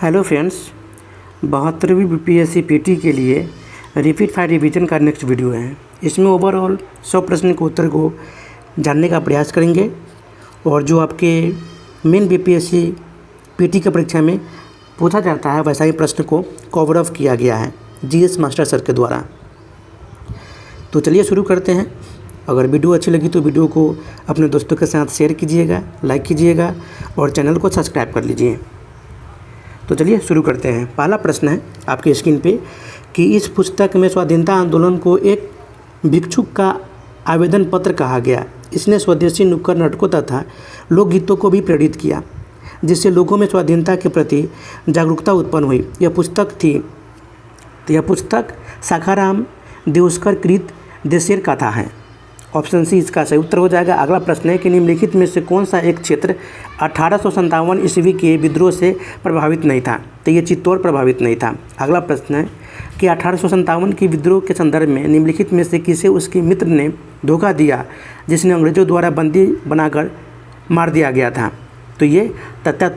Hello friends, 72वीं BPSC PT के लिए repeat fire revision का नेक्स्ट वीडियो है। इसमें ओवरऑल 100 प्रश्न के उत्तर को जानने का प्रयास करेंगे और जो आपके मेन बीपीएससी पीटी की परीक्षा में पूछा जाता है वैसा ही प्रश्न को कवर अप किया गया है जीएस मास्टर सर के द्वारा। तो चलिए शुरू करते हैं। अगर वीडियो अच्छी लगी तो वीडियो को अपने दोस्तों के साथ शेयर कीजिएगा, लाइक कीजिएगा और चैनल को सब्सक्राइब कर लीजिए। तो चलिए शुरू करते हैं। पहला प्रश्न है आपकी स्क्रीन पे कि इस पुस्तक में स्वाधीनता आंदोलन को एक भिक्षुक का आवेदन पत्र कहा गया। इसने स्वदेशी नुक्कड़ नाटकों तथा लोकगीतों को भी प्रेरित किया, जिससे लोगों में स्वाधीनता के प्रति जागरूकता उत्पन्न हुई। यह पुस्तक थी तो यह पुस्तक शाखाराम देउस्कर कृत देशेर कथा है। ऑप्शन सी इसका सही उत्तर हो जाएगा। अगला प्रश्न है कि निम्नलिखित में से कौन सा एक क्षेत्र 1857 ईस्वी के विद्रोह से प्रभावित नहीं था। तो ये चित्तौड़ प्रभावित नहीं था। अगला प्रश्न है कि 1857 के विद्रोह के संदर्भ में निम्नलिखित में से किसे उसके मित्र ने धोखा दिया जिसने अंग्रेजों द्वारा बंदी बनाकर मार दिया गया था। तो ये तत्या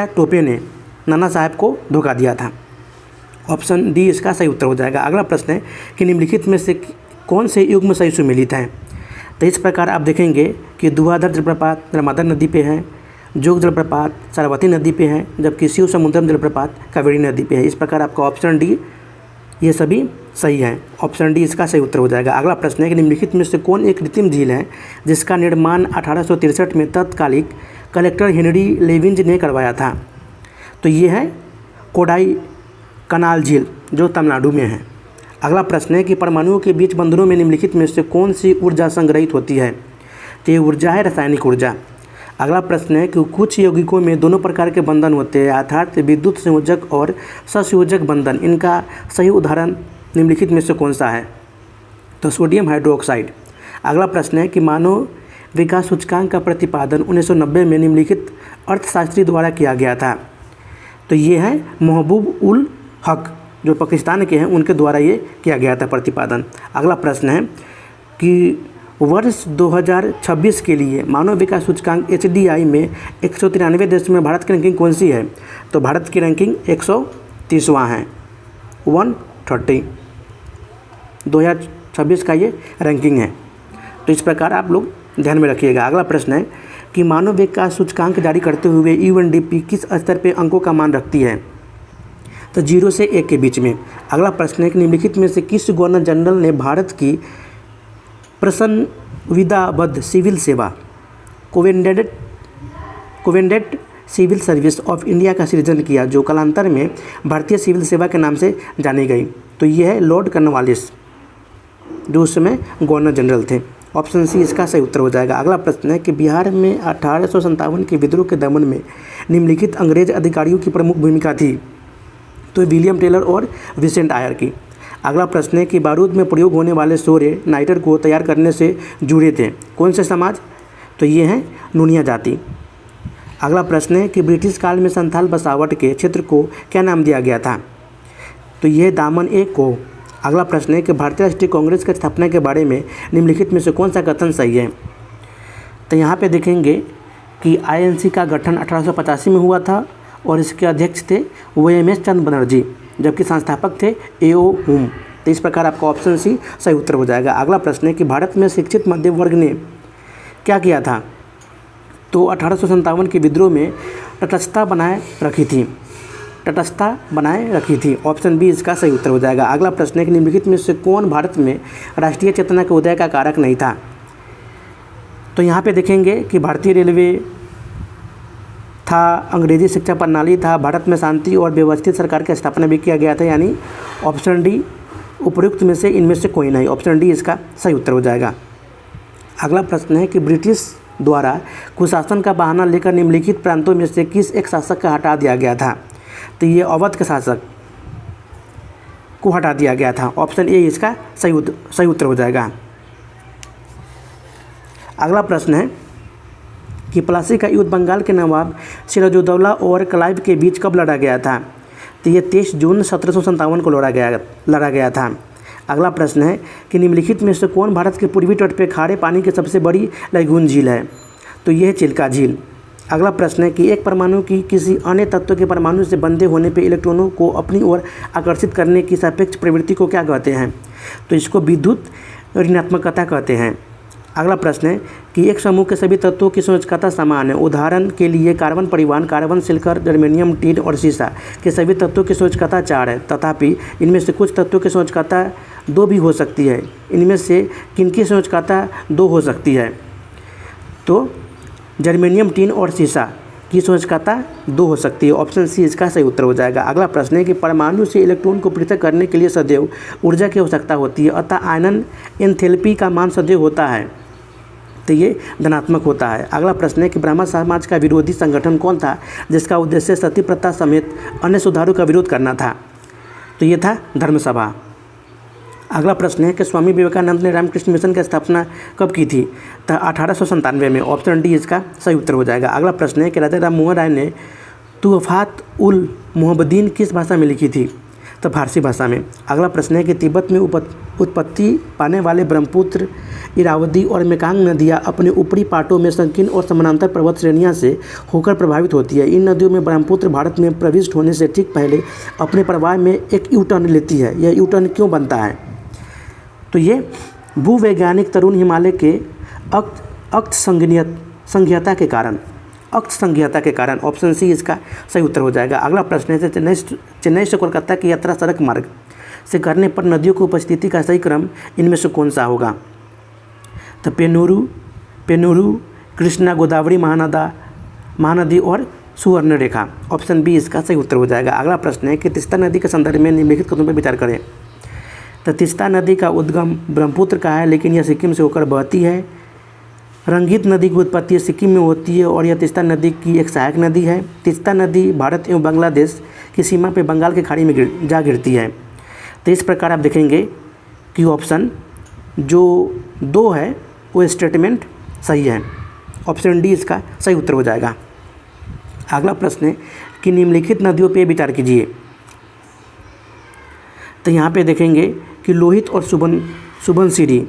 टोपे ने नाना साहब को धोखा दिया था। ऑप्शन डी इसका सही उत्तर हो जाएगा। अगला प्रश्न है कि निम्नलिखित में से कौन से युग्म सही सुमेलित हैं। तो इस प्रकार आप देखेंगे कि दुआधर जलप्रपात नर्मदा नदी पे है, जोग जलप्रपात सरस्वती नदी पे है, जबकि शिव समुद्रम जलप्रपात कावेरी नदी पे है। इस प्रकार आपका ऑप्शन डी ये सभी सही है। ऑप्शन डी इसका सही उत्तर हो जाएगा। अगला प्रश्न है कि निम्नलिखित में से कौन एक कृत्रिम झील है जिसका निर्माण 1863 में तत्कालिक कलेक्टर हेनरी लेविंज ने करवाया था। तो ये है कोडाई कनाल झील जो तमिलनाडु में है। अगला प्रश्न है कि परमाणुओं के बीच बंधनों में निम्नलिखित में से कौन सी ऊर्जा संग्रहित होती है। तो ये ऊर्जा है रासायनिक ऊर्जा। अगला प्रश्न है कि कुछ यौगिकों में दोनों प्रकार के बंधन होते हैं, अर्थात विद्युत संयोजक और ससंयोजक बंधन। इनका सही उदाहरण निम्नलिखित में से कौन सा है। तो सोडियम हाइड्रोक्साइड। अगला प्रश्न है कि मानव विकास सूचकांक का प्रतिपादन 1990 में निम्नलिखित अर्थशास्त्री द्वारा किया गया था। तो ये है महबूब उल हक जो पाकिस्तान के हैं, उनके द्वारा ये किया गया था प्रतिपादन। अगला प्रश्न है कि वर्ष 2026 के लिए मानव विकास सूचकांक HDI में 193 देशों में भारत की रैंकिंग कौन सी है। तो भारत की रैंकिंग 130वां है, 130 2026 का ये रैंकिंग है। तो इस प्रकार आप लोग ध्यान में रखिएगा। अगला प्रश्न है कि मानव विकास सूचकांक जारी करते हुए UNDP किस स्तर पर अंकों का मान रखती है। तो 0 से 1 के बीच में। अगला प्रश्न है कि निम्नलिखित में से किस गवर्नर जनरल ने भारत की प्रसंविदाबद्ध सिविल सेवा कोवेंडेंट सिविल सर्विस ऑफ इंडिया का सृजन किया, जो कालांतर में भारतीय सिविल सेवा के नाम से जानी गई। तो ये है लॉर्ड कॉर्नवालिस जो उस समय गवर्नर जनरल थे। ऑप्शन सी इसका सही उत्तर हो जाएगा। अगला प्रश्न है कि बिहार में 1857 के विद्रोह के दमन में निम्नलिखित अंग्रेज अधिकारियों की प्रमुख भूमिका थी। तो विलियम टेलर और विसेंट आयर की। अगला प्रश्न है कि बारूद में प्रयोग होने वाले सोरे नाइटर को तैयार करने से जुड़े थे कौन से समाज। तो ये हैं नूनिया जाति। अगला प्रश्न है कि ब्रिटिश काल में संथाल बसावट के क्षेत्र को क्या नाम दिया गया था। तो ये दामन ए को। अगला प्रश्न है कि भारतीय राष्ट्रीय कांग्रेस की स्थापना के बारे में निम्नलिखित में से कौन सा कथन सही है। तो यहाँ पे देखेंगे कि INC का गठन 1885 में हुआ था और इसके अध्यक्ष थे OMS चंद बनर्जी, जबकि संस्थापक थे AO हुम। तो इस प्रकार आपका ऑप्शन सी सही उत्तर हो जाएगा। अगला प्रश्न है कि भारत में शिक्षित मध्य वर्ग ने क्या किया था। तो 1857 के विद्रोह में तटस्थता बनाए रखी थी। ऑप्शन बी इसका सही उत्तर हो जाएगा। अगला प्रश्न है कि निम्नलिखित में से कौन भारत में राष्ट्रीय चेतना के उदय का कारक नहीं था। तो यहाँ पे देखेंगे कि भारतीय रेलवे था, अंग्रेजी शिक्षा प्रणाली था, भारत में शांति और व्यवस्थित सरकार की स्थापना भी किया गया था। यानी ऑप्शन डी उपयुक्त में से इनमें से कोई नहीं। ऑप्शन डी इसका सही उत्तर हो जाएगा। अगला प्रश्न है कि ब्रिटिश द्वारा कुशासन का बहाना लेकर निम्नलिखित प्रांतों में से किस एक शासक का हटा दिया गया था। तो ये अवध के शासक को हटा दिया गया था। ऑप्शन ए इसका सही उत्तर हो जाएगा। अगला प्रश्न है कि प्लासी का युद्ध बंगाल के नवाब सिराजुद्दौला और क्लाइव के बीच कब लड़ा गया था। तो ये 23 जून 1757 को लड़ा गया था। अगला प्रश्न है कि निम्नलिखित में से कौन भारत के पूर्वी तट पर खारे पानी की सबसे बड़ी लैगून झील है। तो यह है चिल्का झील। अगला प्रश्न है कि एक परमाणु की किसी अन्य तत्व के परमाणु से बंधे होने पर इलेक्ट्रॉनों को अपनी ओर आकर्षित करने की सापेक्ष प्रवृत्ति को क्या कहते हैं? तो इसको विद्युत ऋणात्मकता कहते हैं। अगला प्रश्न है कि एक समूह के सभी तत्वों की संयोजकता समान है। उदाहरण के लिए कार्बन परिवहन, कार्बन सिलिकॉन, जर्मेनियम, टिन और सीसा के सभी तत्वों की संयोजकता 4 है। तथापि इनमें से कुछ तत्वों की संयोजकता 2 भी हो सकती है। इनमें से किनकी संयोजकता 2 हो सकती है? तो जर्मेनियम, टिन और सीसा की संयोजकता 2 हो सकती है। ऑप्शन सी इसका सही उत्तर हो जाएगा। अगला प्रश्न है कि परमाणु से इलेक्ट्रॉन को पृथक करने के लिए सदैव ऊर्जा की आवश्यकता होती है, अतः आयनन एंथैल्पी का मान सदैव होता है, तो ये धनात्मक होता है। अगला प्रश्न है कि ब्राह्मण समाज का विरोधी संगठन कौन था जिसका उद्देश्य सती प्रथा समेत अन्य सुधारों का विरोध करना था? तो ये था धर्म सभा। अगला प्रश्न है कि स्वामी विवेकानंद ने रामकृष्ण मिशन की स्थापना कब की थी? तो 1897 में। ऑप्शन डी इसका सही उत्तर हो जाएगा। अगला प्रश्न है कि राजा राम मोहन राय ने तुहफात उल मोहम्मदीन किस भाषा में लिखी थी? तो फारसी भाषा में। अगला प्रश्न है कि तिब्बत में उत्पत्ति पाने वाले ब्रह्मपुत्र, इरावदी और मेकांग नदियाँ अपने ऊपरी पाटों में संकीर्ण और समानांतर पर्वत श्रेणियाँ से होकर प्रभावित होती है। इन नदियों में ब्रह्मपुत्र भारत में प्रविष्ट होने से ठीक पहले अपने प्रवाह में एक यू टर्न लेती है। यह यू टर्न क्यों बनता है? तो ये भूवैज्ञानिक तरुण हिमालय के अक्त संघीयता के कारण। ऑप्शन सी इसका सही उत्तर हो जाएगा। अगला प्रश्न है चेन्नई से कोलकाता की यात्रा सड़क मार्ग से करने पर नदियों की उपस्थिति का सही क्रम इनमें से कौन सा होगा? तो पेन्नूरू, कृष्णा, गोदावरी, महानदी और सुवर्णरेखा। ऑप्शन बी इसका सही उत्तर हो जाएगा। अगला प्रश्न है कि तीस्ता नदी के संदर्भ में निम्नलिखित कथनों पर विचार करें। तो तीस्ता नदी का उद्गम ब्रह्मपुत्र का है, लेकिन यह सिक्किम से होकर बहती है। रंगीत नदी की उत्पत्ति सिक्किम में होती है और यह तीस्ता नदी की एक सहायक नदी है। तीस्ता नदी भारत एवं बांग्लादेश की सीमा पर बंगाल की खाड़ी में गिरती है। तो इस प्रकार आप देखेंगे कि ऑप्शन जो 2 है वो स्टेटमेंट सही है। ऑप्शन डी इसका सही उत्तर हो जाएगा। अगला प्रश्न है कि निम्नलिखित नदियों पर विचार कीजिए। तो यहाँ पे देखेंगे कि लोहित और सुबनसिरी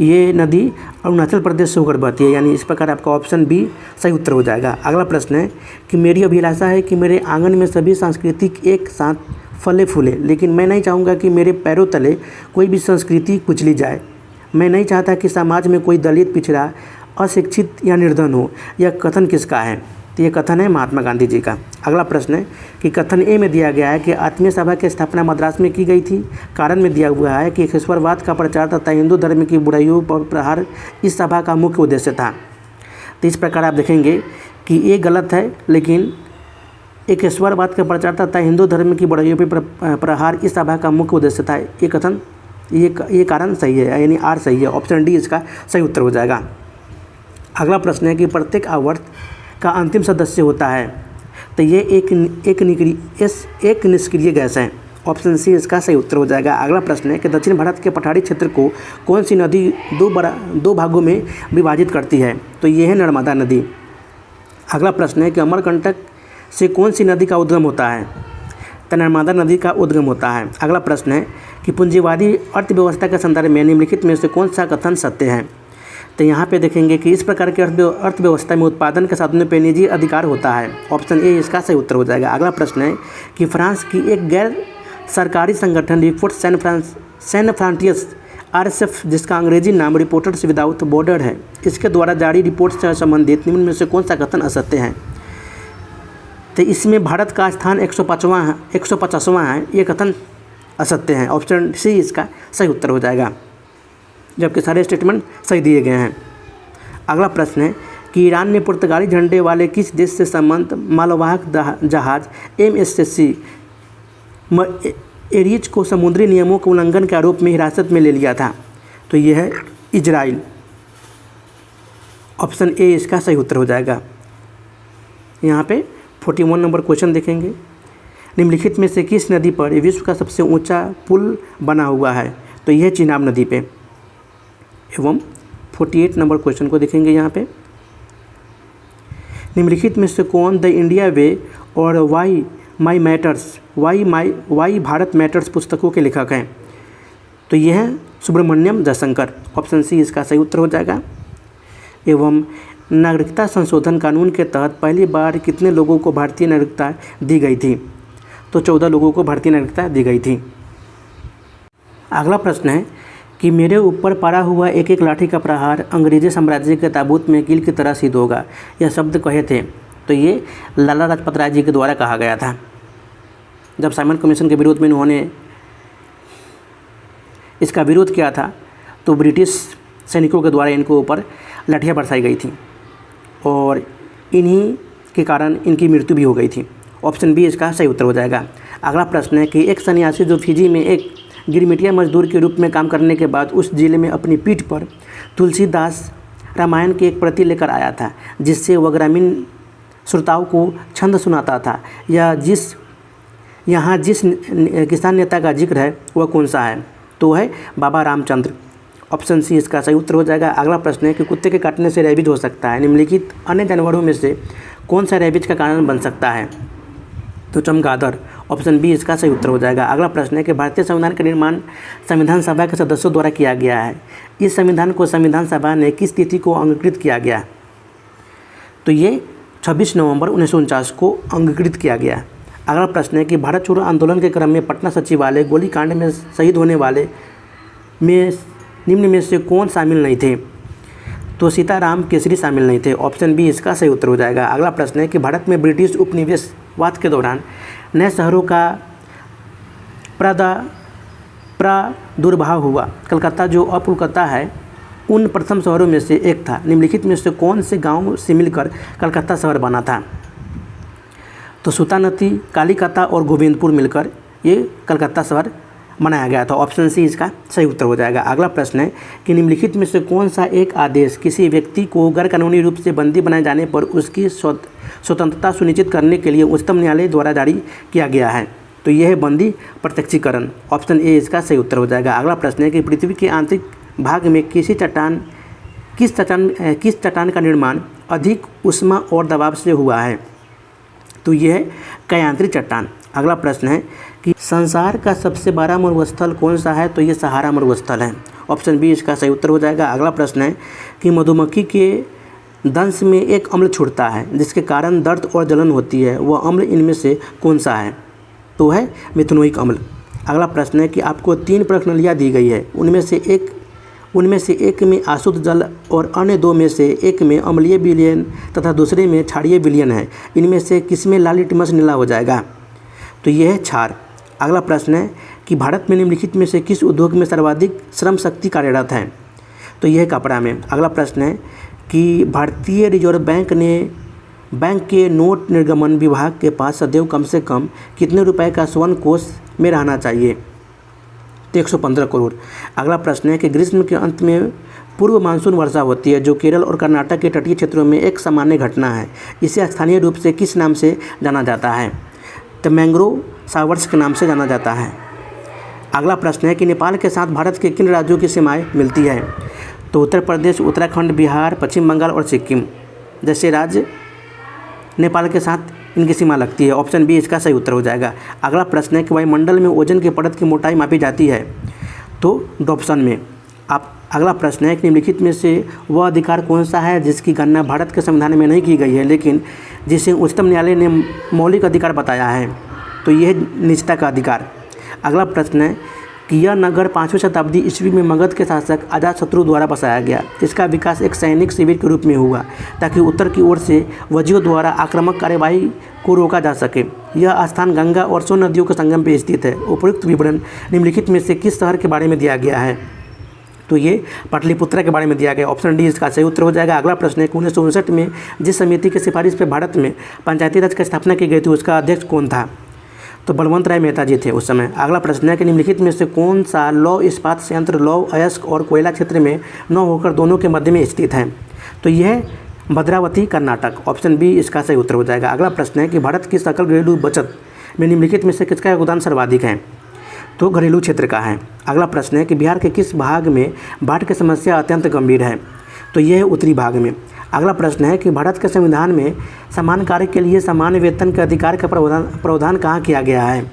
ये नदी अरुणाचल प्रदेश से होकर बहती है, यानी इस प्रकार आपका ऑप्शन बी सही उत्तर हो जाएगा। अगला प्रश्न है कि मेरी अभिलाषा है कि मेरे आंगन में सभी सांस्कृतिक एक साथ फले फूले, लेकिन मैं नहीं चाहूँगा कि मेरे पैरों तले कोई भी संस्कृति कुचली जाए। मैं नहीं चाहता कि समाज में कोई दलित, पिछड़ा, अशिक्षित या निर्धन हो। यह कथन किसका है? तो ये कथन है महात्मा गांधी जी का। अगला प्रश्न है कि कथन ए में दिया गया है कि आत्मीय सभा की स्थापना मद्रास में की गई थी। कारण में दिया हुआ है कि ईश्वरवाद का प्रचार तथा हिंदू धर्म की बुराइयों पर प्रहार इस सभा का मुख्य उद्देश्य था। तो इस प्रकार आप देखेंगे कि ये गलत है, लेकिन एक ईश्वरवाद का प्रचार तथा हिंदू धर्म की बुराइयों पर प्रहार इस सभा का मुख्य उद्देश्य था। ये कथन ये कारण सही है, यानी आर सही है। ऑप्शन डी इसका सही उत्तर हो जाएगा। अगला प्रश्न है कि प्रत्येक आवर्त का अंतिम सदस्य होता है। तो ये एक निष्क्रिय गैस है। ऑप्शन सी इसका सही उत्तर हो जाएगा। अगला प्रश्न है कि दक्षिण भारत के पठारी क्षेत्र को कौन सी नदी 2 भागों में विभाजित करती है? तो ये है नर्मदा नदी। अगला प्रश्न है कि अमरकंटक से कौन सी नदी का उद्गम होता है? तो नर्मदा नदी का उद्गम होता है। अगला प्रश्न है कि पूंजीवादी अर्थव्यवस्था के संदर्भ में निम्नलिखित में से कौन सा कथन सत्य है? तो यहाँ पे देखेंगे कि इस प्रकार के अर्थव्यवस्था में उत्पादन के साधनों पर निजी अधिकार होता है। ऑप्शन ए इसका सही उत्तर हो जाएगा। अगला प्रश्न है कि फ्रांस की एक गैर सरकारी संगठन रिपोर्ट सैन फ्रांटियर्स RSF, जिसका अंग्रेजी नाम रिपोर्टर्स विदाउट बॉर्डर है, इसके द्वारा जारी रिपोर्ट से संबंधित निम्न में से कौन सा कथन असत्य है? तो इसमें भारत का स्थान 150वां है। ये कथन असत्य है। ऑप्शन सी इसका सही उत्तर हो जाएगा, जबकि सारे स्टेटमेंट सही दिए गए हैं। अगला प्रश्न है कि ईरान ने पुर्तगाली झंडे वाले किस देश से संबंध मालवाहक जहाज MSC एरिज को समुद्री नियमों के उल्लंघन के आरोप में हिरासत में ले लिया था? तो यह है इजराइल। ऑप्शन ए इसका सही उत्तर हो जाएगा। यहाँ पे 41 नंबर क्वेश्चन देखेंगे। निम्नलिखित में से किस नदी पर विश्व का सबसे ऊंचा पुल बना हुआ है? तो यह चिनाब नदी पे। एवं 48 नंबर क्वेश्चन को देखेंगे। यहाँ पे निम्नलिखित में से कौन द इंडिया वे और वाई भारत मैटर्स पुस्तकों के लेखक हैं? तो यह है सुब्रमण्यम जयशंकर। ऑप्शन सी इसका सही उत्तर हो जाएगा। एवं नागरिकता संशोधन कानून के तहत पहली बार कितने लोगों को भारतीय नागरिकता दी गई थी? तो 14 लोगों को भारतीय नागरिकता दी गई थी। अगला प्रश्न है कि मेरे ऊपर पड़ा हुआ एक एक लाठी का प्रहार अंग्रेजी साम्राज्य के ताबूत में कील की तरह सिद्ध होगा। यह शब्द कहे थे तो ये लाला लाजपत राय जी के द्वारा कहा गया था। जब साइमन कमीशन के विरोध में इन्होंने इसका विरोध किया था तो ब्रिटिश सैनिकों के द्वारा इनको ऊपर लाठियाँ बरसाई गई थी और इन्हीं के कारण इनकी मृत्यु भी हो गई थी। ऑप्शन बी इसका सही उत्तर हो जाएगा। अगला प्रश्न है कि एक सन्यासी जो फिजी में एक गिरमिटिया मजदूर के रूप में काम करने के बाद उस जिले में अपनी पीठ पर तुलसीदास रामायण की एक प्रति लेकर आया था, जिससे वह ग्रामीण श्रोताओं को छंद सुनाता था। यहाँ जिस किसान नेता का जिक्र है वह कौन सा है? तो है बाबा रामचंद्र। ऑप्शन सी इसका सही उत्तर हो जाएगा। अगला प्रश्न है कि कुत्ते के काटने से रेबीज हो सकता है, निम्नलिखित अन्य जानवरों में से कौन सा रेबीज का कारण बन सकता है? तो चमगादड़। ऑप्शन बी इसका सही उत्तर हो जाएगा। अगला प्रश्न है कि भारतीय संविधान का निर्माण संविधान सभा के सदस्यों द्वारा किया गया है। इस संविधान को संविधान सभा ने किस तिथि को अंगीकृत किया गया? तो ये 26 नवंबर 1949 को अंगीकृत किया गया। अगला प्रश्न है कि भारत छोड़ो आंदोलन के क्रम में पटना सचिवालय गोलीकांड में शहीद होने वाले में निम्न में से कौन शामिल नहीं थे? तो सीताराम केसरी शामिल नहीं थे। ऑप्शन बी इसका सही उत्तर हो जाएगा। अगला प्रश्न है कि भारत में ब्रिटिश उपनिवेशवाद के दौरान नए शहरों का प्रादुर्भाव हुआ। कलकत्ता जो अब कोलकाता है उन प्रथम शहरों में से एक था। निम्नलिखित में से कौन से गांव से मिलकर कलकत्ता शहर बना था? तो सूतानदी, कालीकता और गोविंदपुर मिलकर ये कलकत्ता शहर बनाया गया था। ऑप्शन सी इसका सही उत्तर हो जाएगा। अगला प्रश्न है कि निम्नलिखित में से कौन सा एक आदेश किसी व्यक्ति को गैर कानूनी रूप से बंदी बनाए जाने पर उसकी स्वतंत्रता सुनिश्चित करने के लिए उच्चतम न्यायालय द्वारा जारी किया गया है? तो यह है बंदी प्रत्यक्षीकरण। ऑप्शन ए इसका सही उत्तर हो जाएगा। अगला प्रश्न है कि पृथ्वी के आंतरिक भाग में किस चट्टान का निर्माण अधिक ऊष्मा और दबाव से हुआ है? तो यह है कायांतरी चट्टान। अगला प्रश्न है कि संसार का सबसे बड़ा मरुस्थल कौन सा है? तो ये सहारा मरुस्थल है। ऑप्शन बी इसका सही उत्तर हो जाएगा। अगला प्रश्न है कि मधुमक्खी के दंश में एक अम्ल छूटता है जिसके कारण दर्द और जलन होती है, वह अम्ल इनमें से कौन सा है? तो है मिथुनोइक अम्ल। अगला प्रश्न है कि आपको 3 प्रश्नावलियाँ दी गई है, उनमें से एक में अशुद्ध जल और अन्य 2 में से एक में अम्लीय विलयन तथा दूसरे में क्षारीय विलयन है। इनमें से किसमें लाल लिटमस नीला हो जाएगा? तो यह है क्षार। अगला प्रश्न है कि भारत में निम्नलिखित में से किस उद्योग में सर्वाधिक श्रम शक्ति कार्यरत है? तो यह है कपड़ा में। अगला प्रश्न है कि भारतीय रिजर्व बैंक के नोट निर्गमन विभाग के पास सदैव कम से कम कितने रुपए का स्वर्ण कोष में रहना चाहिए? तो 115 करोड़। अगला प्रश्न है कि ग्रीष्म के अंत में पूर्व मानसून वर्षा होती है जो केरल और कर्नाटक के तटीय क्षेत्रों में एक सामान्य घटना है। इसे स्थानीय रूप से किस नाम से जाना जाता है? तो मैंग्रोव शावर्स के नाम से जाना जाता है। अगला प्रश्न है कि नेपाल के साथ भारत के किन राज्यों की सीमाएं मिलती है? तो उत्तर प्रदेश, उत्तराखंड, बिहार, पश्चिम बंगाल और सिक्किम जैसे राज्य नेपाल के साथ इनकी सीमा लगती है। ऑप्शन बी इसका सही उत्तर हो जाएगा। अगला प्रश्न है कि वायुमंडल में ओजोन की परत की मोटाई मापी जाती है? तो डॉप्सन में। अगला प्रश्न है कि निम्नलिखित में से वह अधिकार कौन सा है जिसकी गणना भारत के संविधान में नहीं की गई है लेकिन जिसे उच्चतम न्यायालय ने मौलिक अधिकार बताया है? तो यह निजता का अधिकार। अगला प्रश्न है कि यह नगर 5वीं शताब्दी ईस्वी में मगध के शासक अजातशत्रु द्वारा बसाया गया। इसका विकास एक सैनिक शिविर के रूप में हुआ ताकि उत्तर की ओर से वज्जियों द्वारा आक्रामक कार्यवाही को रोका जा सके। यह स्थान गंगा और सोन नदियों के संगम पर स्थित है। उपयुक्त विवरण निम्नलिखित में से किस शहर के बारे में दिया गया है? तो ये पाटलिपुत्रा के बारे में दिया गया। ऑप्शन डी इसका सही उत्तर हो जाएगा। अगला प्रश्न है कि 1959 में जिस समिति की सिफारिश पर भारत में पंचायती राज की स्थापना की गई थी उसका अध्यक्ष कौन था? तो बलवंत राय मेहता जी थे उस समय। अगला प्रश्न है कि निम्नलिखित में से कौन सा लौह इस्पात संयंत्र लौह अयस्क और कोयला क्षेत्र में न होकर दोनों के मध्य में स्थित है? तो यह भद्रावती कर्नाटक। ऑप्शन बी इसका सही उत्तर हो जाएगा। अगला प्रश्न है कि भारत की सकल घरेलू बचत में निम्नलिखित में से किसका योगदान सर्वाधिक है? तो घरेलू क्षेत्र का है। अगला प्रश्न है कि बिहार के किस भाग में बाढ़ की समस्या अत्यंत गंभीर है? तो यह है उत्तरी भाग में। अगला प्रश्न है कि भारत के संविधान में समान कार्य के लिए समान वेतन के अधिकार का प्रावधान कहाँ किया गया है?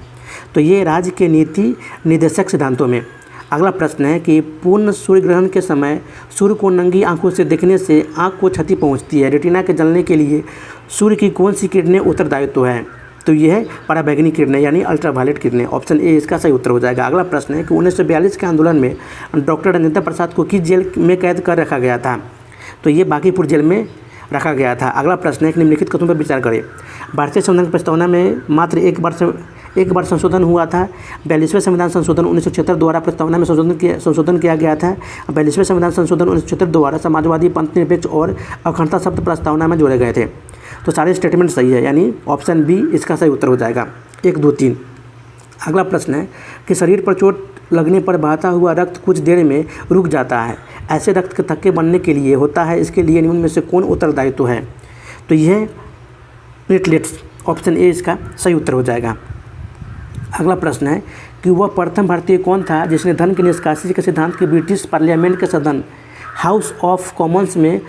तो ये राज्य के नीति निर्देशक सिद्धांतों में। अगला प्रश्न है कि पूर्ण सूर्य ग्रहण के समय सूर्य को नंगी आंखों से देखने से आंख को क्षति पहुंचती है। रेटिना के जलने के लिए सूर्य की कौन सी किरणें उत्तरदायित्व है? तो ये है पराबैंगनी किरणें यानी अल्ट्रावायलेट किरणें। ऑप्शन ए इसका सही उत्तर हो जाएगा। अगला प्रश्न है कि 1942 के आंदोलन में डॉक्टर राजेंद्र प्रसाद को किस जेल में कैद कर रखा गया था? तो ये बांकीपुर जेल में रखा गया था। अगला प्रश्न है कि निम्नलिखित कथनों पर विचार करें। भारतीय संविधान प्रस्तावना में मात्र एक बार संशोधन हुआ था। 42वें संविधान संशोधन 1976 द्वारा प्रस्तावना में संशोधन किया गया था। 42वें संविधान संशोधन 1976 द्वारा समाजवादी, पंथ निरपेक्ष और अखंडता शब्द प्रस्तावना में जोड़े गए थे। तो सारे स्टेटमेंट सही है, यानी ऑप्शन बी इसका सही उत्तर हो जाएगा। 1, 2, 3। अगला प्रश्न है कि शरीर पर चोट लगने पर बहता हुआ रक्त कुछ देर में रुक जाता है। ऐसे रक्त के थक्के बनने के लिए होता है, इसके लिए निम्न में से कौन उत्तरदायित्व है? तो यह प्लेटलेट्स। ऑप्शन ए इसका सही उत्तर हो जाएगा। अगला प्रश्न है कि वह प्रथम भारतीय कौन था जिसने धन के निष्कासित के सिद्धांत की ब्रिटिश पार्लियामेंट के सदन हाउस ऑफ कॉमन्स में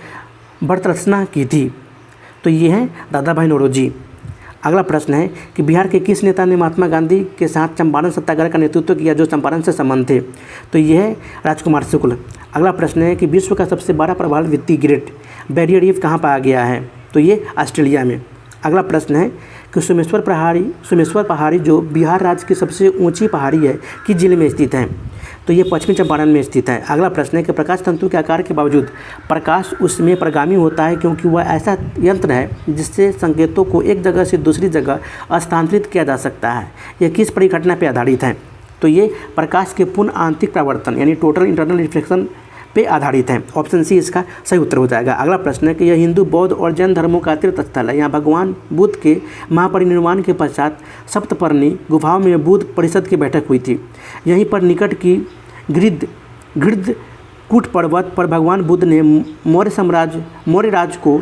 भर्त्सना की थी? तो ये है दादा भाई नौरोजी। अगला प्रश्न है कि बिहार के किस नेता ने महात्मा गांधी के साथ चंपारण सत्याग्रह का नेतृत्व किया जो चंपारण से संबंध थे? तो ये है राजकुमार शुक्ल। अगला प्रश्न है कि विश्व का सबसे बड़ा प्रबल वित्तीय ग्रेट बैरियर रीफ कहाँ पाया गया है? तो ये ऑस्ट्रेलिया में। अगला प्रश्न है कि सोमेश्वर पहाड़ी जो बिहार राज्य की सबसे ऊंची पहाड़ी है किस जिले में स्थित है? तो ये पश्चिमी चंपारण में स्थित है। अगला प्रश्न है कि प्रकाश तंतु के आकार के बावजूद प्रकाश उसमें प्रगामी होता है क्योंकि वह ऐसा यंत्र है जिससे संकेतों को एक जगह से दूसरी जगह स्थानांतरित किया जा सकता है। यह किस परिघटना पर आधारित है? तो ये प्रकाश के पूर्ण आंतरिक परावर्तन यानी टोटल इंटरनल रिफ्लेक्शन पे आधारित है। ऑप्शन सी इसका सही उत्तर हो जाएगा। अगला प्रश्न है कि यह हिंदू, बौद्ध और जैन धर्मों का तीर्थ स्थल है। यहाँ भगवान बुद्ध के महापरिनिर्वाण के पश्चात सप्तपर्णी गुफाओं में बुद्ध परिषद की बैठक हुई थी। यहीं पर निकट की गृद्धकूट पर्वत पर भगवान बुद्ध ने मौर्य राज को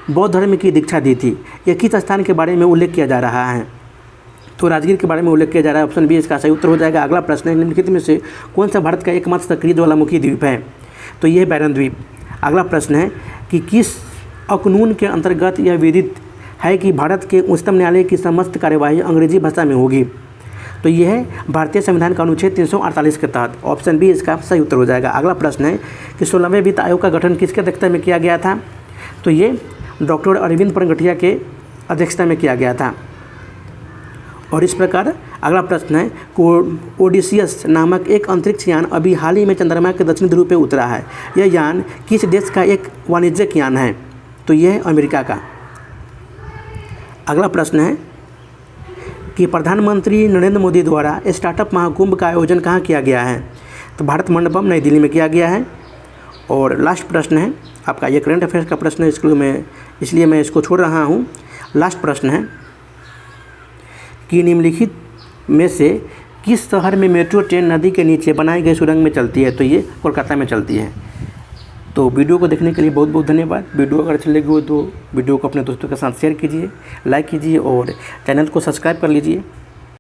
बौद्ध धर्म की दीक्षा दी थी। यह किस स्थान के बारे में उल्लेख किया जा रहा है? तो राजगीर के बारे में उल्लेख किया जा रहा है। ऑप्शन बी इसका सही उत्तर हो जाएगा। अगला प्रश्न है निम्नलिखित में से कौन सा भारत का एकमात्र सक्रिय ज्वालामुखी द्वीप है? तो यह बैरन द्वीप। अगला प्रश्न है कि किस कानून के अंतर्गत यह विदित है कि भारत के उच्चतम न्यायालय की समस्त कार्यवाही अंग्रेजी भाषा में होगी? तो यह है भारतीय संविधान का अनुच्छेद 348 के तहत। ऑप्शन बी इसका सही उत्तर हो जाएगा। अगला प्रश्न है कि 16वें वित्त आयोग का गठन किसके अध्यक्षता में किया गया था? तो ये डॉक्टर अरविंद पनगठिया के अध्यक्षता में किया गया था। और इस प्रकार अगला प्रश्न है ओडिसियस नामक एक अंतरिक्ष यान अभी हाल ही में चंद्रमा के दक्षिणी ध्रुव पर उतरा है। यह यान किस देश का एक वाणिज्यिक यान है? तो यह है अमेरिका का। अगला प्रश्न है कि प्रधानमंत्री नरेंद्र मोदी द्वारा स्टार्टअप महाकुंभ का आयोजन कहाँ किया गया है? तो भारत मंडपम नई दिल्ली में किया गया है। और लास्ट प्रश्न है आपका, ये करंट अफेयर्स का प्रश्न है, इसलिए मैं इसको छोड़ रहा हूँ। लास्ट प्रश्न है कि निम्नलिखित में से किस शहर में मेट्रो ट्रेन नदी के नीचे बनाई गई सुरंग में चलती है? तो ये कोलकाता में चलती है। तो वीडियो को देखने के लिए बहुत बहुत धन्यवाद। वीडियो अगर अच्छी लगी हो तो वीडियो को अपने दोस्तों के साथ शेयर कीजिए, लाइक कीजिए और चैनल को सब्सक्राइब कर लीजिए।